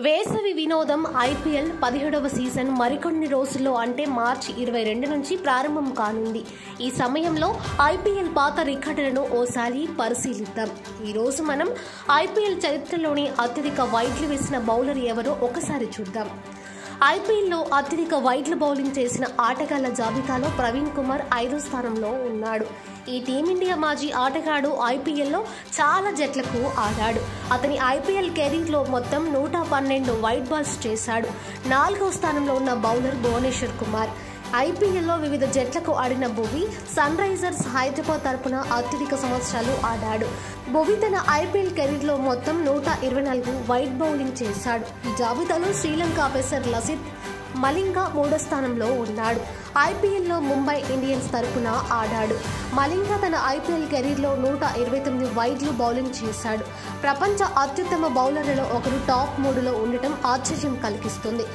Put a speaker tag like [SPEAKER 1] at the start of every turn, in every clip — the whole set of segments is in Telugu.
[SPEAKER 1] వేసవి వినోదం ఐపీఎల్ 17వ సీజన్ మరికొన్ని రోజుల్లో అంటే మార్చి 22 నుంచి ప్రారంభం కానుంది. ఈ సమయంలో ఐపీఎల్ పాత రికార్డులను ఓసారి పరిశీలిద్దాం. ఈ రోజు మనం ఐపీఎల్ చరిత్రలోని అత్యధిక వైడ్లు వేసిన బౌలర్ ఎవరో ఒకసారి చూద్దాం. ఐపీఎల్లో అత్యధిక వైడ్లు బౌలింగ్ చేసిన ఆటగాళ్ల జాబితాలో ప్రవీణ్ కుమార్ 5వ స్థానంలో ఉన్నాడు. ఈ టీమిండియా మాజీ ఆటగాడు ఐపీఎల్లో చాలా జట్లకు ఆడాడు. అతని ఐపీఎల్ కెరీర్లో మొత్తం 112 వైడ్ బాల్స్ చేశాడు. 4వ స్థానంలో ఉన్న బౌలర్ భువనేశ్వర్ కుమార్. ఐపీఎల్లో వివిధ జట్లకు ఆడిన భువి సన్ రైజర్స్ హైదరాబాద్ తరపున అత్యధిక సంవత్సరాలు ఆడాడు. భువి తన ఐపీఎల్ కెరీర్లో మొత్తం 124 వైడ్ బౌలింగ్ చేశాడు. ఈ జాబితాలో శ్రీలంక పేసర్ లసిత్ మలింగ 3వ స్థానంలో ఉన్నాడు. ఐపీఎల్లో ముంబై ఇండియన్స్ తరపున ఆడాడు. మలింగ తన ఐపీఎల్ కెరీర్లో 129 వైడ్లు బౌలింగ్ చేశాడు. ప్రపంచ అత్యుత్తమ బౌలర్లలో ఒకరు టాప్ 3లో ఉండటం ఆశ్చర్యం కలిగిస్తుంది.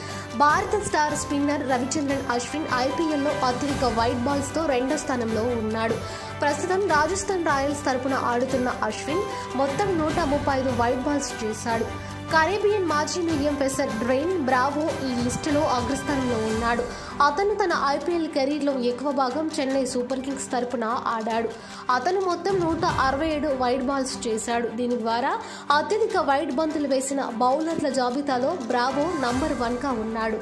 [SPEAKER 1] భారత స్టార్ స్పిన్నర్ రవిచంద్రన్ అశ్విన్ ఐపీఎల్లో అత్యధిక వైడ్ బాల్స్తో 2వ స్థానంలో ఉన్నాడు. ప్రస్తుతం రాజస్థాన్ రాయల్స్ తరపున ఆడుతున్న అశ్విన్ మొత్తం 135 వైడ్ బాల్స్ చేశాడు. కరేబియన్ మాజీ మీడియం పేసర్ డ్వేన్ బ్రావో ఈ లిస్టులో అగ్రస్థానంలో ఉన్నాడు. అతను తన ఐపీఎల్ కెరీర్లో ఎక్కువ భాగం చెన్నై సూపర్ కింగ్స్ తరపున ఆడాడు. అతను మొత్తం 167 వైడ్ బాల్స్ చేశాడు. దీని ద్వారా అత్యధిక వైడ్ బంతులు వేసిన బౌలర్ల జాబితాలో బ్రావో నంబర్ 1గా ఉన్నాడు.